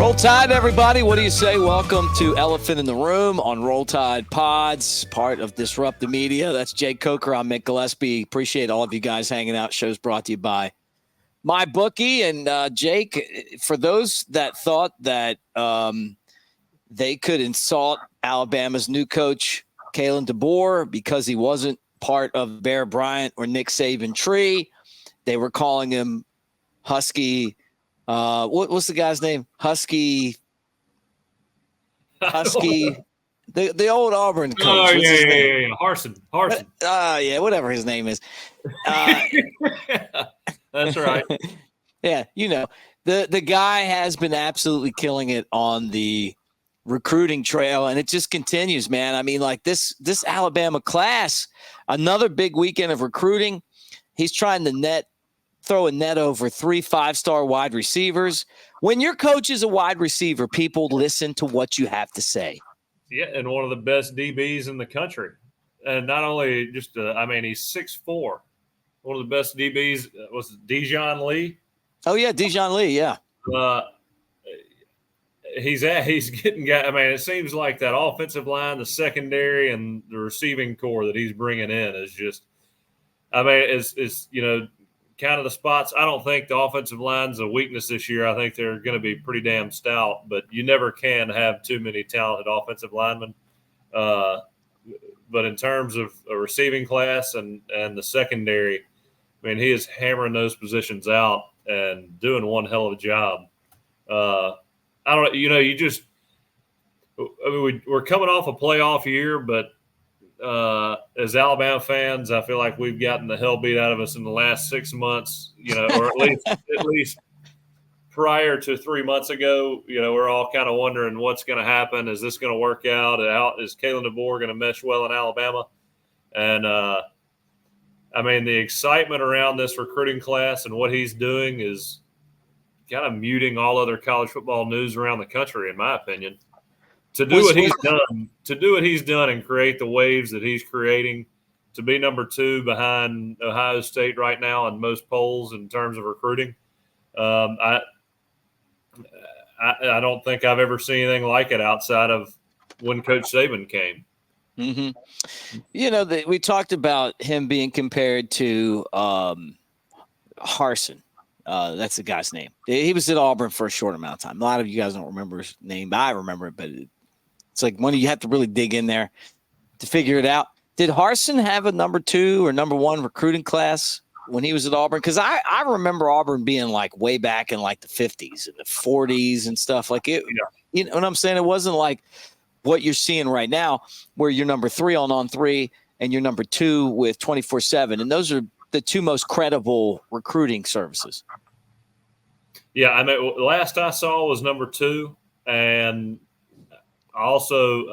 Roll Tide, everybody. What do you say? Welcome to Elephant in the Room on Roll Tide Pods, part of Disrupt the Media. That's Jake Coker. I'm Mick Gillispie. Appreciate all of you guys hanging out. Show's brought to you by MyBookie. And Jake, for those that thought that they could insult Alabama's new coach, Kalen DeBoer, because he wasn't part of Bear Bryant or Nick Saban tree, they were calling him Husky. What's the guy's name? Husky. The old Auburn coach. Oh, yeah. Harsin. Yeah, whatever his name is. That's right. Yeah, you know, the guy has been absolutely killing it on the recruiting trail, and it just continues, man. I mean, like this Alabama class, another big weekend of recruiting. He's trying to throw a net over 3 5-star wide receivers. When your coach is a wide receiver, people listen to what you have to say. Yeah, and one of the best DBs in the country. And not only just, he's 6'4". One of the best DBs was Dijon Lee. Oh, yeah, Dijon Lee, yeah. He's getting guys. I mean, it seems like that offensive line, the secondary, and the receiving core that he's bringing in is just, it's kind of the spots. I don't think the offensive line's a weakness this year. I think they're going to be pretty damn stout, but you never can have too many talented offensive linemen. But in terms of a receiving class and the secondary, I mean, he is hammering those positions out and doing one hell of a job. We're coming off a playoff year, but as Alabama fans, I feel like we've gotten the hell beat out of us in the last 6 months, or at least prior to 3 months ago. We're all kind of wondering what's going to happen. Is this going to work out? Is Kalen DeBoer going to mesh well in Alabama? And the excitement around this recruiting class and what he's doing is kind of muting all other college football news around the country, in my opinion. To do what he's done and create the waves that he's creating, to be number 2 behind Ohio State right now in most polls in terms of recruiting, I don't think I've ever seen anything like it outside of when Coach Saban came. Mm-hmm. We talked about him being compared to Harsin. That's the guy's name. He was at Auburn for a short amount of time. A lot of you guys don't remember his name, but I remember it. But it's like when you have to really dig in there to figure it out. Did Harsin have a number 2 or number 1 recruiting class when he was at Auburn? Because I remember Auburn being like way back in like the 50s and the 40s and stuff like it. Yeah. You know what I'm saying? It wasn't like what you're seeing right now where you're number 3 on 3 and you're number 2 with 24/7. And those are the 2 most credible recruiting services. Yeah, the last I saw was number 2. And also,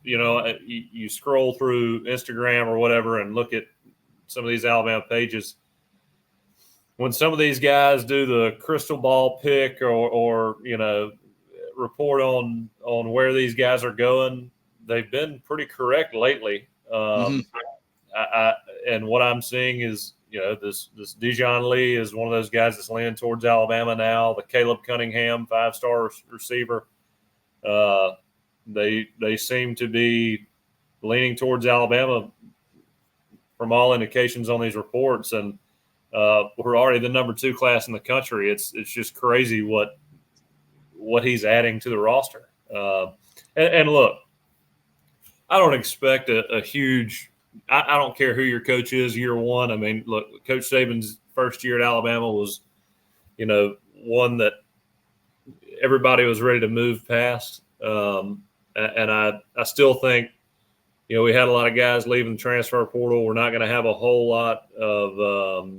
you scroll through Instagram or whatever and look at some of these Alabama pages. When some of these guys do the crystal ball pick or report on where these guys are going, they've been pretty correct lately. And what I'm seeing is, this Dijon Lee is one of those guys that's leaning towards Alabama now. The Caleb Cunningham 5-star receiver. They seem to be leaning towards Alabama from all indications on these reports, and we're already the number 2 class in the country. It's just crazy what he's adding to the roster. And look, I don't expect a huge. I don't care who your coach is year 1. I mean, look, Coach Saban's first year at Alabama was, one that everybody was ready to move past. And I still think, we had a lot of guys leaving the transfer portal. We're not going to have a whole lot of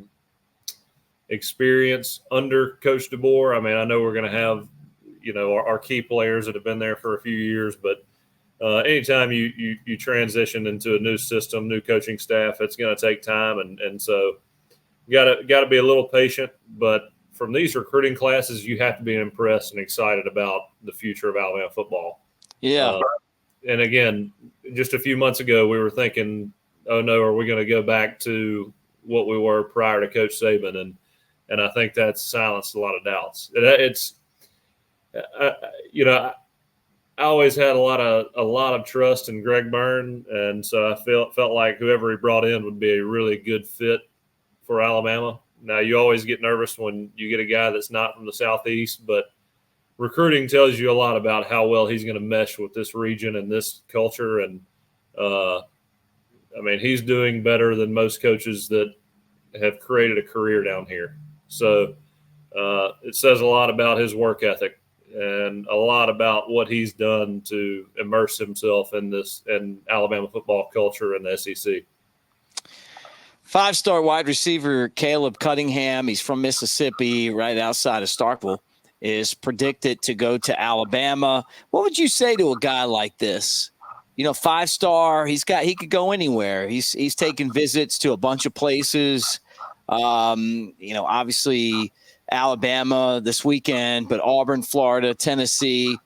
experience under Coach DeBoer. I mean, I know we're going to have, our key players that have been there for a few years, but anytime you transition into a new system, new coaching staff, it's going to take time. And so you got to be a little patient, but from these recruiting classes, you have to be impressed and excited about the future of Alabama football. Yeah. And again, just a few months ago, we were thinking, oh no, are we going to go back to what we were prior to Coach Saban? And I think that's silenced a lot of doubts. you know, I always had a lot of trust in Greg Byrne, and so I felt like whoever he brought in would be a really good fit for Alabama. Now, you always get nervous when you get a guy that's not from the Southeast, but recruiting tells you a lot about how well he's going to mesh with this region and this culture. And I mean, he's doing better than most coaches that have created a career down here. So it says a lot about his work ethic and a lot about what he's done to immerse himself in Alabama football culture and the SEC. 5-star wide receiver Caleb Cunningham, he's from Mississippi, right outside of Starkville, is predicted to go to Alabama. What would you say to a guy like this? 5-star, he could go anywhere. He's taken visits to a bunch of places. Obviously Alabama this weekend, but Auburn, Florida, Tennessee,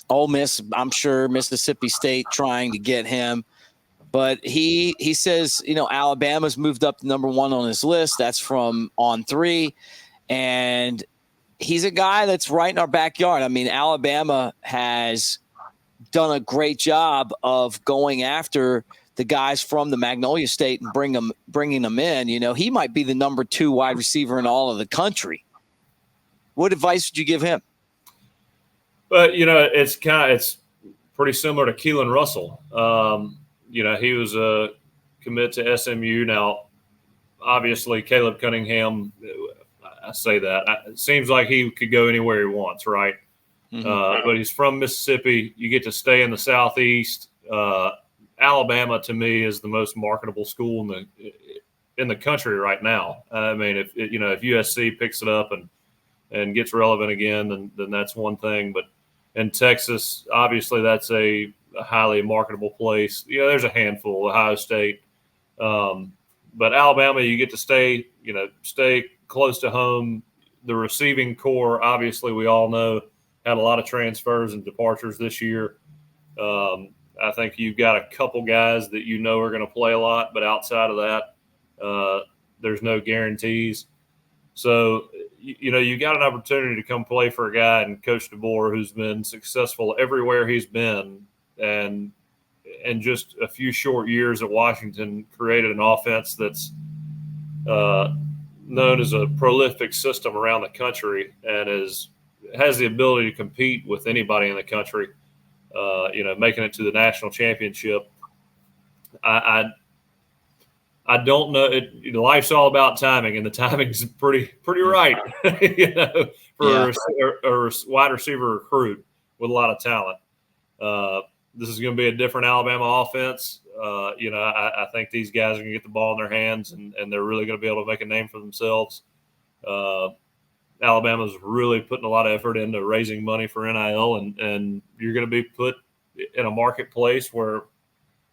Ole Miss, I'm sure Mississippi State trying to get him. But he says, Alabama's moved up to number 1 on his list. That's from On3. And he's a guy that's right in our backyard. I mean, Alabama has done a great job of going after the guys from the Magnolia State and bringing them in. He might be the number 2 wide receiver in all of the country. What advice would you give him? But, it's pretty similar to Keelan Russell. He was a commit to SMU. Now, obviously, Caleb Cunningham, I say that. It seems like he could go anywhere he wants, right? Mm-hmm. But he's from Mississippi. You get to stay in the Southeast. Alabama, to me, is the most marketable school in the country right now. I mean, if USC picks it up and gets relevant again, then that's one thing. But in Texas, obviously, that's a highly marketable place. There's a handful, Ohio State. But Alabama, you get to stay close to home. The receiving core, obviously, we all know, had a lot of transfers and departures this year. I think you've got a couple guys that are going to play a lot, but outside of that, there's no guarantees. So, you got an opportunity to come play for a guy and Coach DeBoer who's been successful everywhere he's been, and in just a few short years at Washington created an offense that's known as a prolific system around the country and has the ability to compete with anybody in the country, making it to the national championship. I don't know. Life's all about timing, and the timing's pretty right, for a wide receiver recruit with a lot of talent. This is going to be a different Alabama offense. I think these guys are going to get the ball in their hands, and they're really going to be able to make a name for themselves. Alabama's really putting a lot of effort into raising money for NIL, and you're going to be put in a marketplace where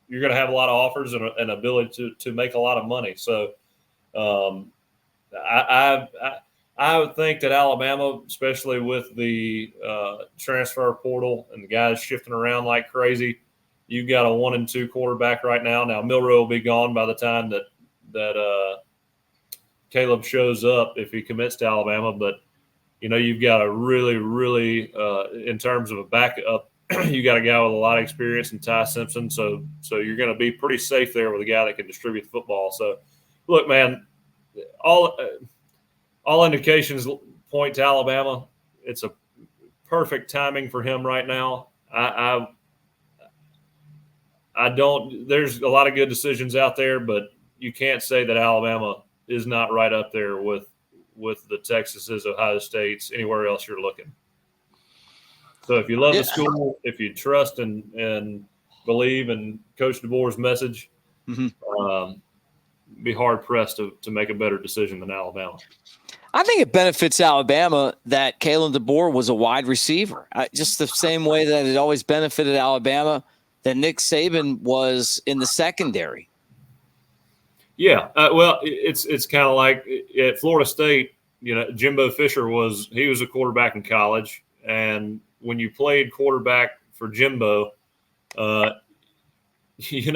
you're going to have a lot of offers and an ability to make a lot of money. So I would think that Alabama, especially with the transfer portal and the guys shifting around like crazy, you've got a 1 and 2 quarterback right now. Now, Milroe will be gone by the time that Caleb shows up if he commits to Alabama. But, you've got a really, really in terms of a backup, you got a guy with a lot of experience in Ty Simpson. So you're going to be pretty safe there with a guy that can distribute the football. So, look, man, all indications point to Alabama. It's a perfect timing for him right now. I don't – there's a lot of good decisions out there, but you can't say that Alabama is not right up there with the Texases, Ohio States, anywhere else you're looking. So if you love the school, if you trust and believe in Coach DeBoer's message, be hard-pressed to make a better decision than Alabama. I think it benefits Alabama that Kalen DeBoer was a wide receiver. Just the same way that it always benefited Alabama that Nick Saban was in the secondary. Yeah, well, it's kind of like at Florida State, Jimbo Fisher was a quarterback in college, and when you played quarterback for Jimbo, you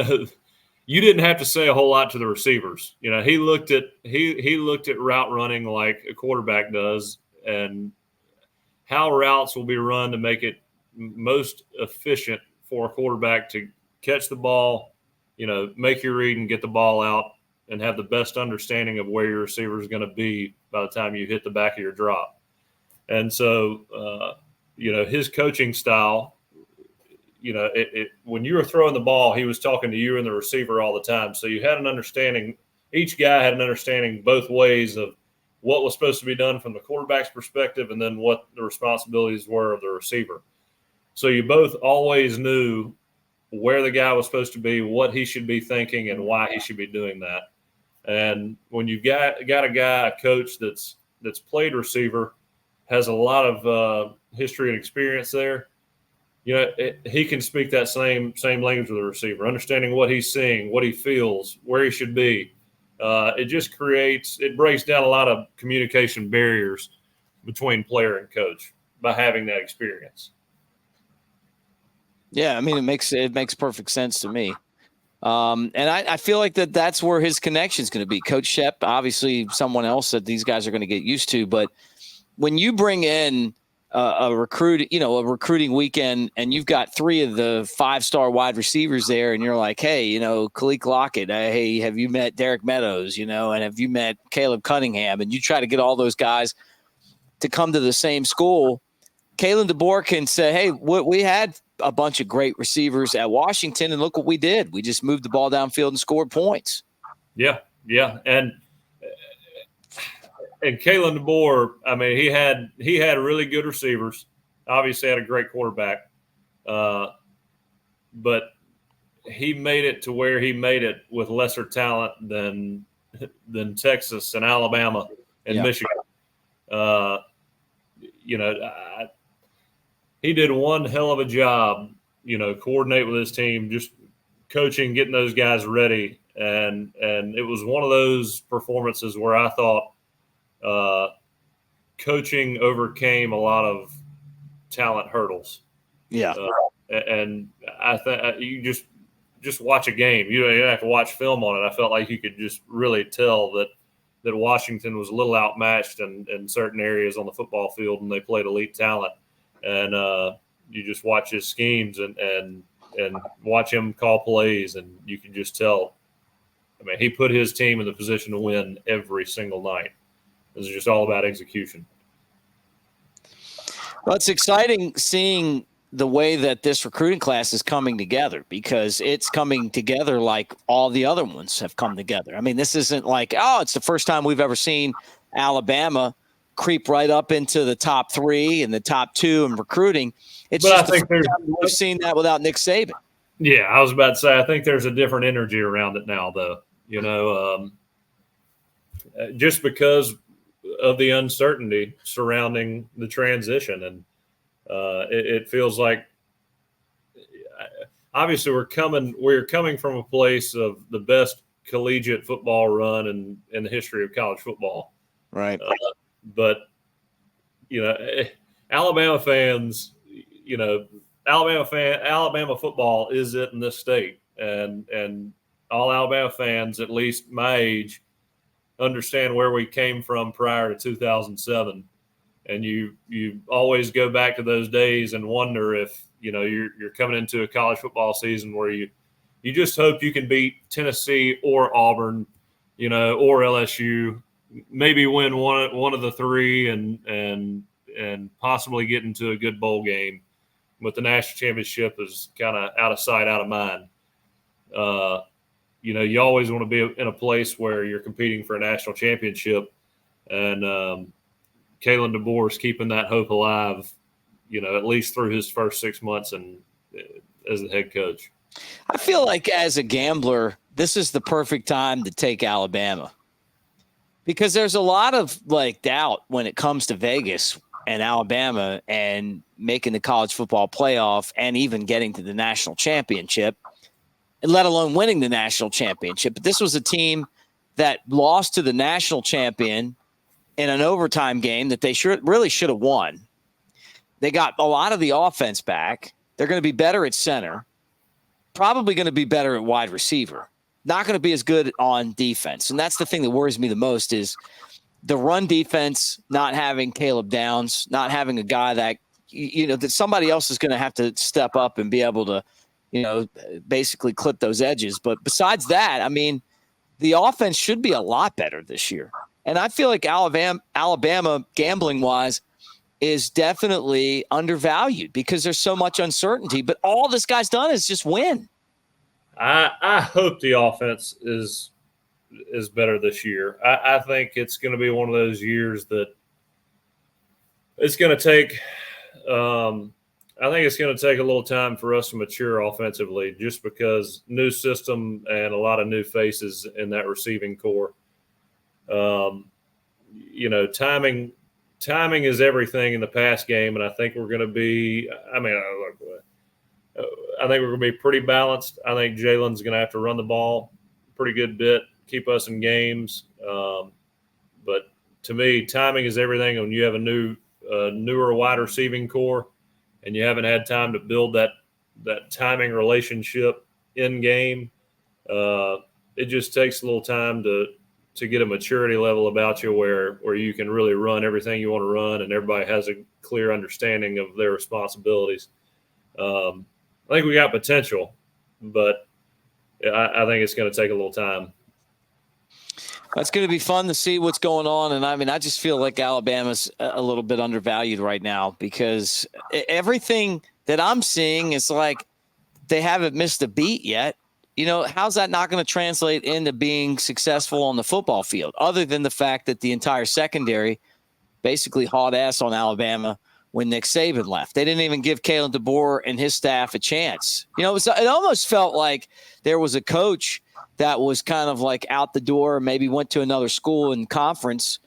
didn't have to say a whole lot to the receivers. He looked at route running like a quarterback does, and how routes will be run to make it most efficient for a quarterback to catch the ball, make your read and get the ball out and have the best understanding of where your receiver is going to be by the time you hit the back of your drop. And so, his coaching style, when you were throwing the ball, he was talking to you and the receiver all the time. So you had an understanding, each guy had an understanding both ways of what was supposed to be done from the quarterback's perspective and then what the responsibilities were of the receiver. So you both always knew where the guy was supposed to be, what he should be thinking, and why he should be doing that. And when you've got a coach that's played receiver, has a lot of history and experience there, he can speak that same language with the receiver, understanding what he's seeing, what he feels, where he should be. It breaks down a lot of communication barriers between player and coach by having that experience. Yeah, I mean, it makes perfect sense to me. And I feel like that's where his connection is going to be. Coach Shep, obviously someone else that these guys are going to get used to. But when you bring in a recruiting weekend and you've got 3 of the 5-star wide receivers there and you're like, hey, Khalil Lockett, hey, have you met Derek Meadows, and have you met Caleb Cunningham? And you try to get all those guys to come to the same school. Kalen DeBoer can say, hey, we had a bunch of great receivers at Washington, and look what we did. We just moved the ball downfield and scored points. Yeah. And Kalen DeBoer, I mean, he had really good receivers. Obviously, had a great quarterback, but he made it to where he made it with lesser talent than Texas and Alabama and Michigan. He did one hell of a job, coordinate with his team, just coaching, getting those guys ready. And it was one of those performances where I thought coaching overcame a lot of talent hurdles. Yeah. And I think you just watch a game. You don't have to watch film on it. I felt like you could just really tell that Washington was a little outmatched in certain areas on the football field, and they played elite talent. And you just watch his schemes and watch him call plays, and you can just tell. I mean, he put his team in the position to win every single night. It was just all about execution. Well, it's exciting seeing the way that this recruiting class is coming together, because it's coming together like all the other ones have come together. I mean, this isn't like, it's the first time we've ever seen Alabama creep right up into the top 3 and the top 2 in recruiting. It's but just I think we've seen that without Nick Saban. Yeah, I was about to say, I think there's a different energy around it now, though. Just because of the uncertainty surrounding the transition, and it feels like obviously we're coming from a place of the best collegiate football run in the history of college football, right? But Alabama fans, Alabama football is it in this state, and all Alabama fans, at least my age, understand where we came from prior to 2007. And you always go back to those days and wonder if you're coming into a college football season where you just hope you can beat Tennessee or Auburn, or LSU, maybe win one of the 3 and possibly get into a good bowl game. But the national championship is kind of out of sight, out of mind. You always want to be in a place where you're competing for a national championship, and Kalen DeBoer is keeping that hope alive, at least through his first 6 months and as the head coach. I feel like as a gambler, this is the perfect time to take Alabama, because there's a lot of doubt when it comes to Vegas and Alabama and making the college football playoff and even getting to the national championship, let alone winning the national championship. But this was a team that lost to the national champion in an overtime game that they really should have won. They got a lot of the offense back. They're going to be better at center, probably going to be better at wide receiver, not going to be as good on defense. And that's the thing that worries me the most is the run defense not having Caleb Downs, not having a guy that, that somebody else is going to have to step up and be able to, basically clip those edges. But besides that, I mean, the offense should be a lot better this year. And I feel like Alabama gambling-wise, is definitely undervalued because there's so much uncertainty. But all this guy's done is just win. I hope the offense is better this year. I think it's going to be one of those years that it's going to take I think it's going to take a little time for us to mature offensively just because new system and a lot of new faces in that receiving core. Timing is everything in the pass game, and I think we're going to be – I think we're going to be pretty balanced. I think Jalen's going to have to run the ball a pretty good bit, keep us in games. But to me, timing is everything. When you have a newer wide receiving core and you haven't had time to build that timing relationship in game, it just takes a little time to get a maturity level about you where you can really run everything you want to run and everybody has a clear understanding of their responsibilities. I think we got potential, but I think it's going to take a little time. It's going to be fun to see what's going on. And I just feel like Alabama's a little bit undervalued right now because everything that I'm seeing is like they haven't missed a beat yet. How's that not going to translate into being successful on the football field, other than the fact that the entire secondary basically hauled ass on Alabama when Nick Saban left? They didn't even give Kalen DeBoer and his staff a chance. It almost felt like there was a coach that was kind of like out the door, maybe went to another school and conference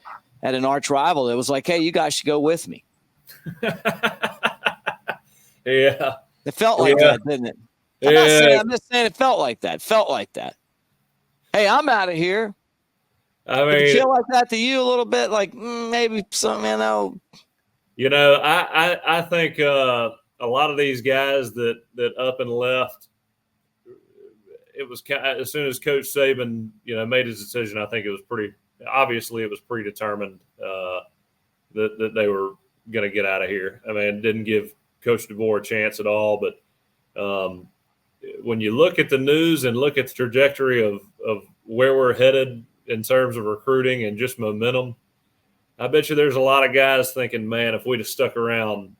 at an arch rival. It was like, hey, you guys should go with me. Yeah. It felt like that, didn't it? I'm just saying it felt like that. Hey, I'm out of here. Did it feel like that to you a little bit? Like maybe something, I think a lot of these guys that up and left, it was as soon as Coach Saban, made his decision, I think it was predetermined that they were going to get out of here. It didn't give Coach DeBoer a chance at all, but when you look at the news and look at the trajectory of where we're headed in terms of recruiting and just momentum, I bet you there's a lot of guys thinking, man, if we'd have stuck around,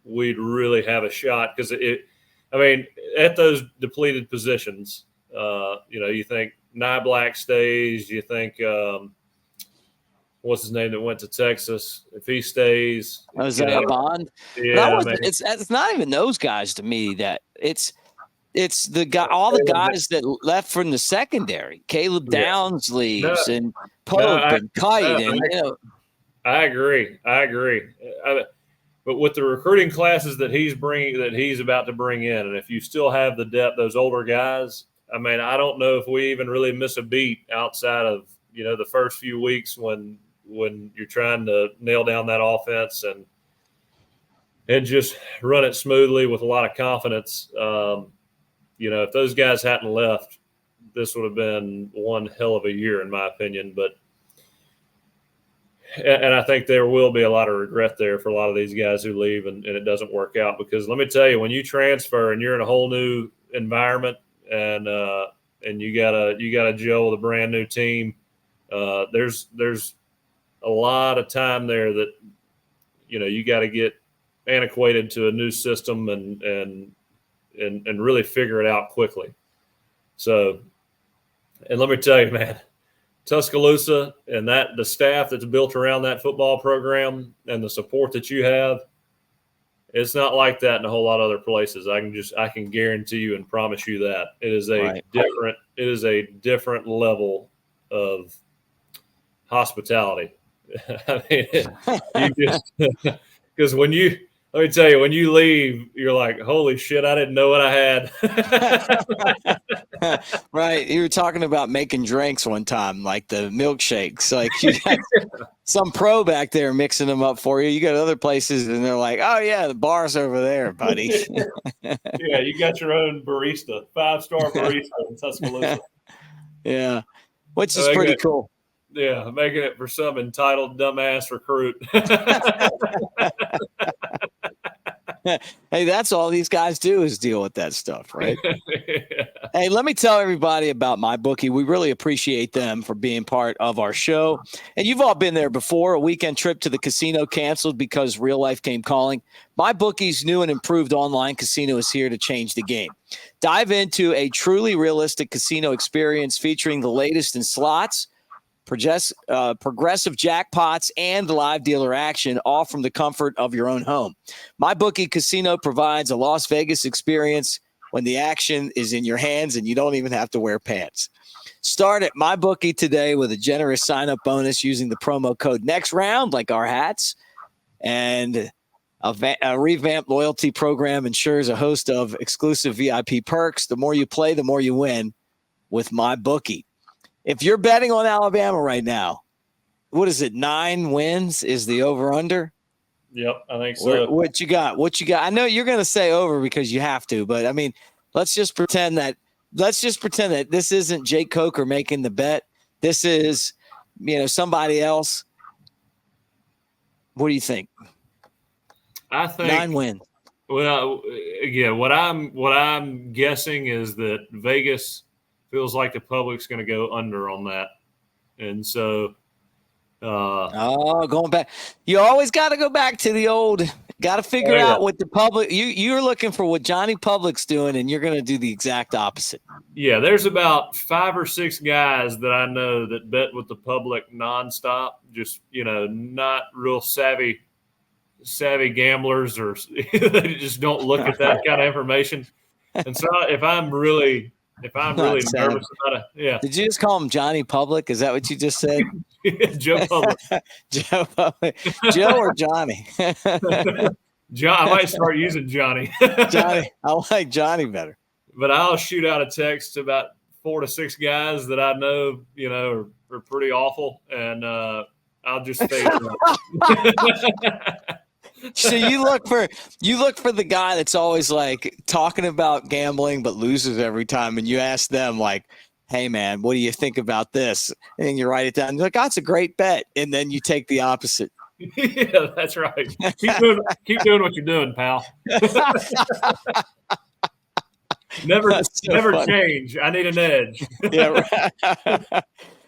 we'd really have a shot. Because at those depleted positions, you think Nye Black stays, you think what's his name that went to Texas, if he stays. Was that Bond? Yeah, it's not even those guys to me that it's the guy, all the guys that left from the secondary. Caleb Downs leaves and Pope and Kite I agree. But with the recruiting classes that he's about to bring in, and if you still have the depth, those older guys, I don't know if we even really miss a beat outside of the first few weeks when you're trying to nail down that offense and just run it smoothly with a lot of confidence. If those guys hadn't left, this would have been one hell of a year, in my opinion. And I think there will be a lot of regret there for a lot of these guys who leave and it doesn't work out. Because let me tell you, when you transfer and you're in a whole new environment and you gotta gel with a brand new team, there's a lot of time there that you got to get antiquated to a new system and really figure it out quickly. So, and let me tell you, man, Tuscaloosa and the staff that's built around that football program and the support that you have, it's not like that in a whole lot of other places. I can guarantee you and promise you that it is a different level of hospitality. Because let me tell you, when you leave, you're like, holy shit, I didn't know what I had. Right. You were talking about making drinks one time, like the milkshakes. Like you got some pro back there mixing them up for you. You got other places and they're like, oh, yeah, the bar's over there, buddy. Yeah, you got your own barista, 5-star barista in Tuscaloosa. Yeah, which is pretty cool. Yeah, making it for some entitled dumbass recruit. Hey, that's all these guys do is deal with that stuff, right? Yeah. Hey, let me tell everybody about MyBookie. We really appreciate them for being part of our show. And you've all been there before. A weekend trip to the casino canceled because real life came calling. MyBookie's new and improved online casino is here to change the game. Dive into a truly realistic casino experience featuring the latest in slots, progressive jackpots, and live dealer action, all from the comfort of your own home. MyBookie Casino provides a Las Vegas experience when the action is in your hands and you don't even have to wear pants. Start at MyBookie today with a generous sign-up bonus using the promo code NEXTROUND, like our hats, and a revamped loyalty program ensures a host of exclusive VIP perks. The more you play, the more you win with MyBookie. If you're betting on Alabama right now, what is it? 9 wins is the over-under? Yep, I think so. What you got? I know you're going to say over because you have to, but I mean, let's just pretend that this isn't Jake Coker making the bet. This is, somebody else. What do you think? I think 9 wins. Well, yeah, what I'm guessing is that Vegas feels like the public's going to go under on that. And so going back. You always got to go back to the old. Got to figure out what the public. You're looking for what Johnny Public's doing, and you're going to do the exact opposite. Yeah, there's about 5 or 6 guys that I know that bet with the public nonstop. Just not real savvy gamblers, or they just don't look at that kind of information. And so if I'm really nervous about it, yeah. Did you just call him Johnny Public? Is that what you just said? Joe Public. Joe Public. Joe or Johnny? John. I might start using Johnny. Johnny. I like Johnny better. But I'll shoot out a text to about 4 to 6 guys that I know, are pretty awful, and I'll just fade them. So you look for the guy that's always like talking about gambling but loses every time, and you ask them like, "Hey man, what do you think about this?" And you write it down. You're like, "Oh, it's a great bet," and then you take the opposite. Yeah, that's right. Keep doing what you're doing, pal. Never funny. Change. I need an edge. Yeah, right.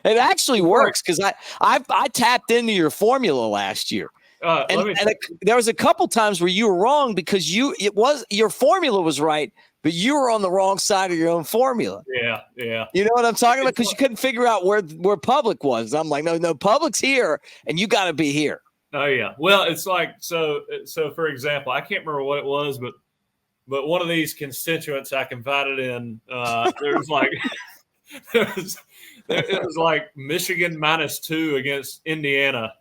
It actually works because I tapped into your formula last year. There was a couple times where you were wrong because your formula was right, but you were on the wrong side of your own formula. Yeah. You know what I'm talking about? Because you couldn't figure out where Public was. I'm like, no, Public's here, and you got to be here. Oh yeah. Well, it's like so. For example, I can't remember what it was, but one of these constituents I confided in, there was like it was like Michigan -2 against Indiana,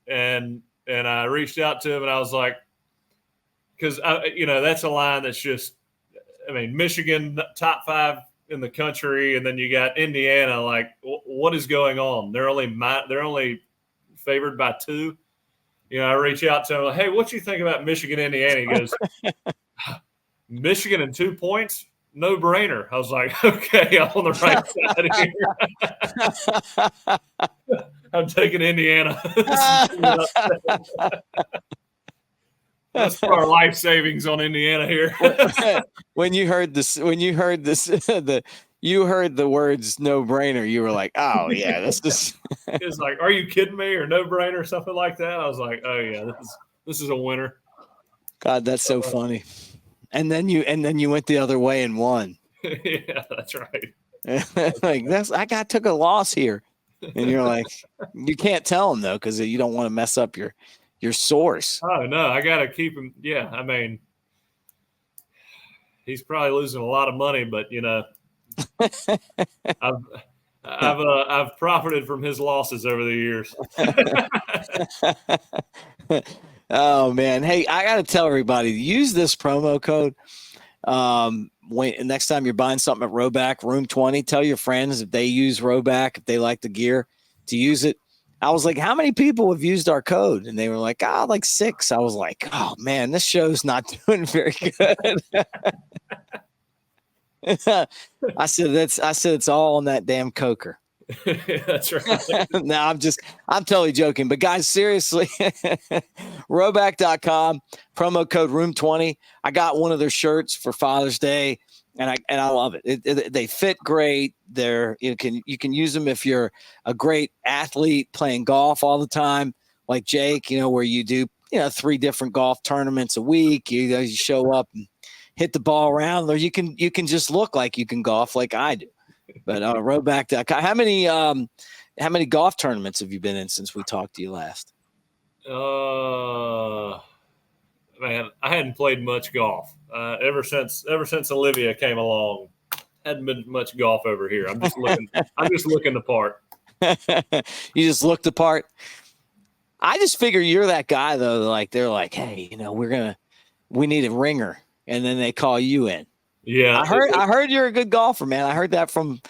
and I reached out to him and I was like, because that's a line that's just, Michigan top 5 in the country, and then you got Indiana. Like, what is going on? They're only favored by 2. I reach out to him like, hey, what you think about Michigan, Indiana? He goes, Michigan and 2 points, no brainer. I was like, okay, I'm on the right side here. I'm taking Indiana. That's for our life savings on Indiana here. When you heard you heard the words "no brainer," you were like, "Oh yeah, this is." It's like, "Are you kidding me?" or "no brainer," or something like that. I was like, "Oh yeah, this is a winner." God, that's so funny. And then you went the other way and won. Yeah, that's right. Like took a loss here. And you're like, you can't tell him though, because you don't want to mess up your source. Oh no, I gotta keep him. Yeah, he's probably losing a lot of money, but I've profited from his losses over the years. Oh man, hey, I gotta tell everybody, use this promo code. Next time you're buying something at Roback, Room 20, tell your friends if they use Roback, if they like the gear, to use it. I was like, how many people have used our code? And they were like, like 6. I was like, oh man, this show's not doing very good. I said it's all on that damn Coker. That's right. No, I'm totally joking. But guys, seriously, Rhoback.com, promo code room20. I got one of their shirts for Father's Day, and I love it. They fit great. You can use them if you're a great athlete playing golf all the time, like Jake, where you do 3 different golf tournaments a week. You show up and hit the ball around, or you can just look like you can golf like I do. But Rhoback.com. How many golf tournaments have you been in since we talked to you last? Man, I hadn't played much golf ever since Olivia came along. Hadn't been much golf over here. I'm just looking. I'm just looking the part. You just looked the part. I just figure you're that guy though. Like they're like, hey, we need a ringer, and then they call you in. Yeah, I heard you're a good golfer, man. I heard that from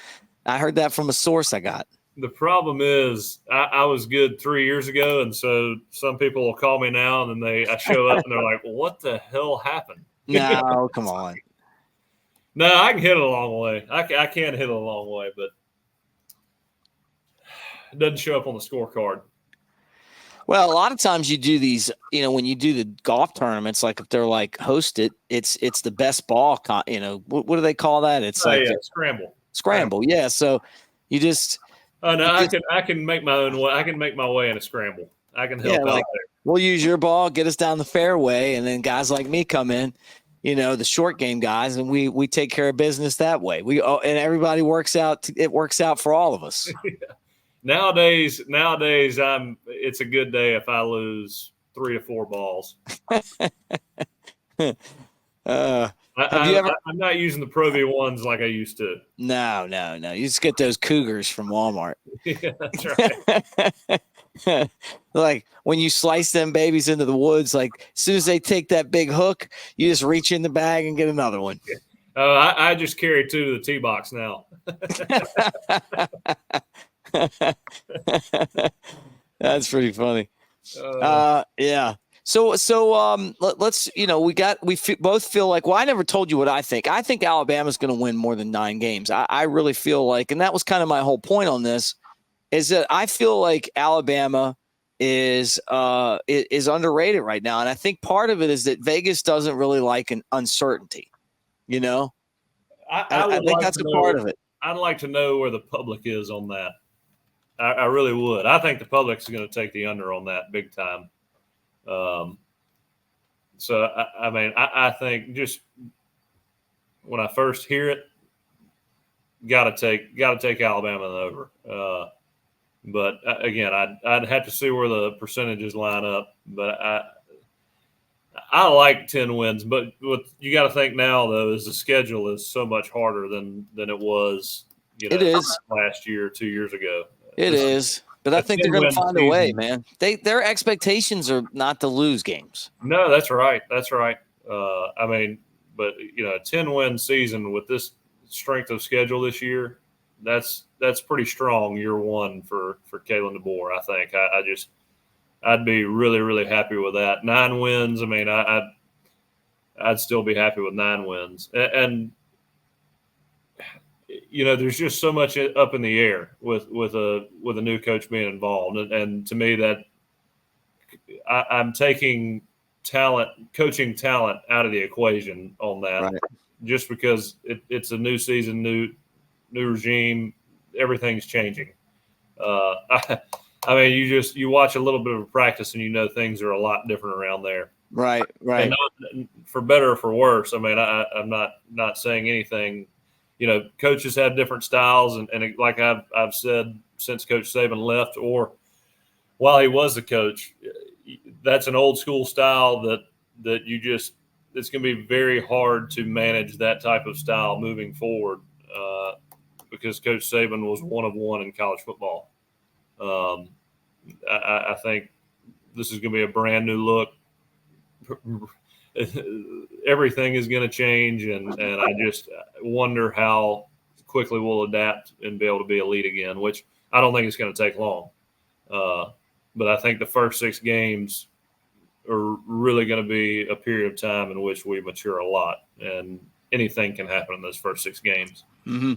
a source I got. The problem is I was good 3 years ago, and so some people will call me now, and then I show up and they're like, well, "What the hell happened?" No, come on. No, I can hit it a long way. I can hit it a long way, but it doesn't show up on the scorecard. Well, a lot of times you do these, when you do the golf tournaments, like if they're like hosted, it's the best ball. What do they call that? It's scramble. Yeah. So you just. Oh no, I can make my own way. I can make my way in a scramble. I can help out there. We'll use your ball, get us down the fairway, and then guys like me come in, the short game guys, and we take care of business that way. And everybody works out. It works out for all of us. Yeah. Nowadays, it's a good day if I lose 3 to 4 balls. I'm not using the Pro V1s like I used to. No. You just get those Cougars from Walmart. Yeah, that's right. Like when you slice them babies into the woods, like as soon as they take that big hook, you just reach in the bag and get another one. Yeah. I just carry 2 to the tee box now. That's pretty funny. Yeah. So let's both feel like, well, I never told you what I think. I think Alabama's going to win more than 9 games. I really feel like, and that was kind of my whole point on this, is that I feel like Alabama is underrated right now, and I think part of it is that Vegas doesn't really like an uncertainty. I think that's a part of it. I'd like to know where the public is on that. I really would. I think the public's going to take the under on that big time. So I think just when I first hear it, got to take Alabama over. But again, I'd have to see where the percentages line up. But I like 10 wins. But what you got to think now though is the schedule is so much harder than it was. It is last year, 2 years ago. It is. But I think they're going to find a way, man. Their expectations are not to lose games. No, that's right. That's right. But a 10-win season with this strength of schedule this year, that's pretty strong year one for Kalen DeBoer. I think I'd be really, really happy with that. 9 wins. I'd still be happy with 9 wins. And there's just so much up in the air with a new coach being involved, and to me that I'm taking coaching talent out of the equation on that, right. Just because it's a new season, new regime, everything's changing. You watch a little bit of a practice and things are a lot different around there. Right. And not, for better or for worse. I'm not saying anything. Coaches have different styles, and like I've said since Coach Saban left, or while he was the coach, that's an old school style that it's going to be very hard to manage that type of style moving forward, because Coach Saban was one of one in college football. I think this is going to be a brand new look. Everything is going to change, and I just wonder how quickly we'll adapt and be able to be elite again, which I don't think it's going to take long. But I think the first 6 games are really going to be a period of time in which we mature a lot, and anything can happen in those first 6 games. Mm-hmm.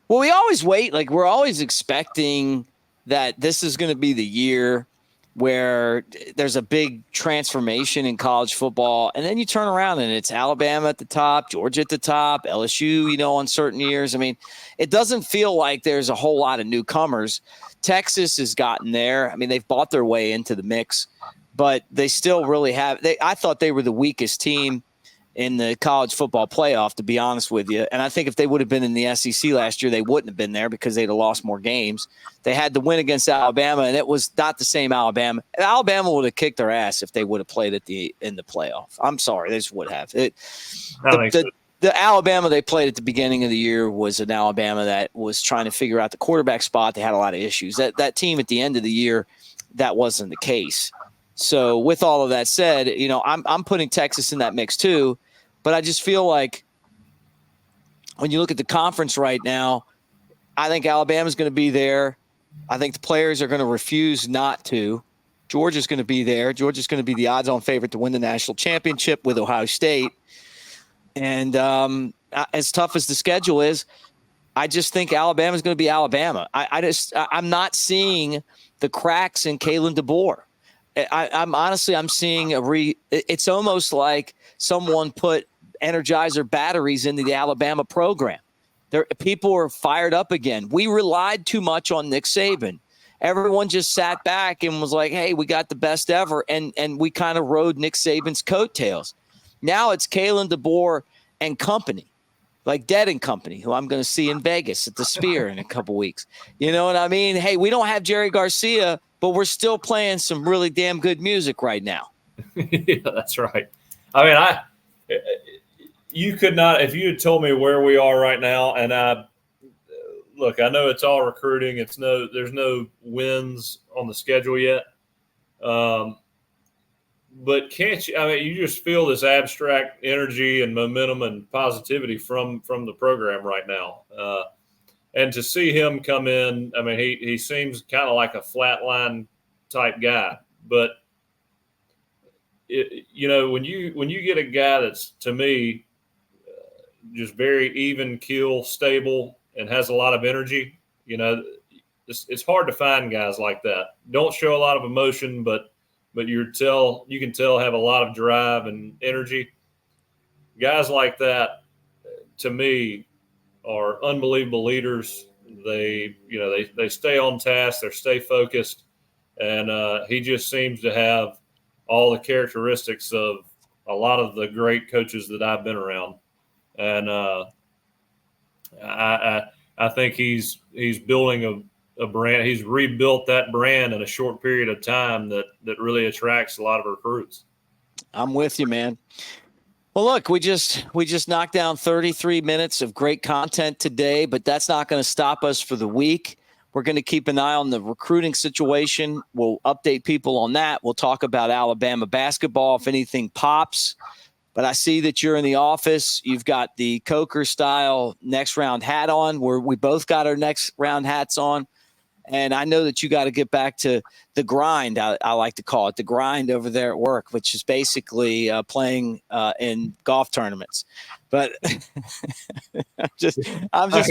Well, we always wait. Like, we're always expecting that this is going to be the year where there's a big transformation in college football. And then you turn around and it's Alabama at the top, Georgia at the top, LSU, on certain years. I mean, it doesn't feel like there's a whole lot of newcomers. Texas has gotten there. I mean, they've bought their way into the mix, but they still really have. I thought they were the weakest team in the college football playoff, to be honest with you. And I think if they would have been in the SEC last year, they wouldn't have been there because they'd have lost more games. They had to win against Alabama, and it was not the same Alabama. Alabama would have kicked their ass if they would have played in the playoff. I'm sorry, they just would have. The Alabama they played at the beginning of the year was an Alabama that was trying to figure out the quarterback spot. They had a lot of issues. That team at the end of the year, that wasn't the case. So with all of that said, I'm putting Texas in that mix too. But I just feel like when you look at the conference right now, I think Alabama's going to be there. I think the players are going to refuse not to. Georgia's going to be there. Georgia's going to be the odds-on favorite to win the national championship with Ohio State. And as tough as the schedule is, I just think Alabama's going to be Alabama. I'm not seeing the cracks in Kalen DeBoer. I'm seeing it's almost like someone put Energizer batteries into the Alabama program. People are fired up again. We relied too much on Nick Saban. Everyone just sat back and was like, hey, we got the best ever. And we kind of rode Nick Saban's coattails. Now it's Kalen DeBoer and company, like Dead and Company, who I'm going to see in Vegas at the Sphere in a couple weeks. You know what I mean? Hey, we don't have Jerry Garcia, but we're still playing some really damn good music right now. Yeah, that's right. I mean, you could not, if you had told me where we are right now, and look, I know it's all recruiting. There's no wins on the schedule yet. But can't you? I mean, you just feel this abstract energy and momentum and positivity from the program right now. And to see him come in, I mean, he seems kind of like a flatline type guy. But when you get a guy that's, to me, just very even keel, stable, and has a lot of energy, it's hard to find guys like that. Don't show a lot of emotion, but you can tell have a lot of drive and energy. Guys like that, to me, are unbelievable leaders. They stay on task, they stay focused, and he just seems to have all the characteristics of a lot of the great coaches that I've been around. And I think he's building a brand. He's rebuilt that brand in a short period of time that really attracts a lot of recruits. I'm with you, man. Well, look, we just knocked down 33 minutes of great content today, but that's not going to stop us for the week. We're going to keep an eye on the recruiting situation. We'll update people on that. We'll talk about Alabama basketball if anything pops. But I see that you're in the office. You've got the Coker style next round hat on, where we both got our next round hats on. And I know that you got to get back to the grind. I like to call it the grind over there at work, which is basically playing in golf tournaments. But I'm just. Let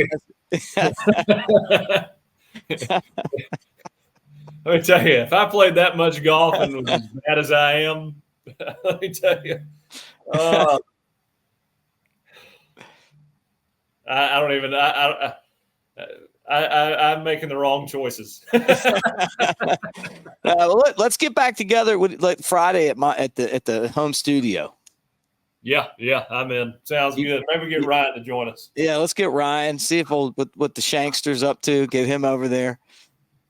me tell you, if I played that much golf and was as bad as I am, let me tell you. I don't even. I'm making the wrong choices. Let's get back together with Friday at the home studio. Yeah, I'm in. Sounds good. Maybe get Ryan to join us. Yeah, let's get Ryan. See if what the Shankster's up to. Get him over there.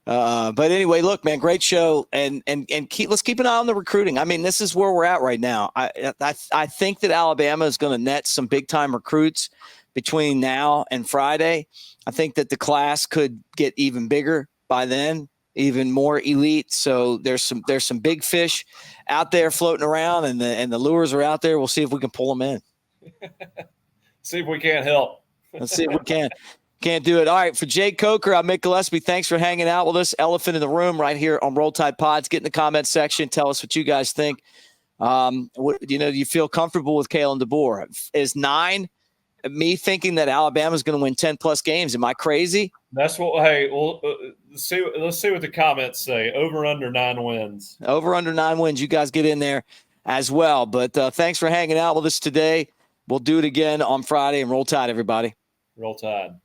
But anyway, look, man, great show, and let's keep an eye on the recruiting. I mean, this is where we're at right now. I think that Alabama is going to net some big time recruits between now and Friday. I think that the class could get even bigger by then, even more elite. So there's some big fish out there floating around, and the lures are out there. We'll see if we can pull them in. See if we can't help. Let's see if we can. Can't do it. All right. For Jake Coker, I'm Mick Gillispie. Thanks for hanging out with us. Elephant in the room right here on Roll Tide Pods. Get in the comment section. Tell us what you guys think. Do you feel comfortable with Kalen DeBoer? Is 9 me thinking that Alabama's going to win 10-plus games. Am I crazy? That's what. Hey, well, let's see what the comments say. Over under 9 wins. Over under 9 wins. You guys get in there as well. But thanks for hanging out with us today. We'll do it again on Friday, and roll tide, everybody. Roll Tide.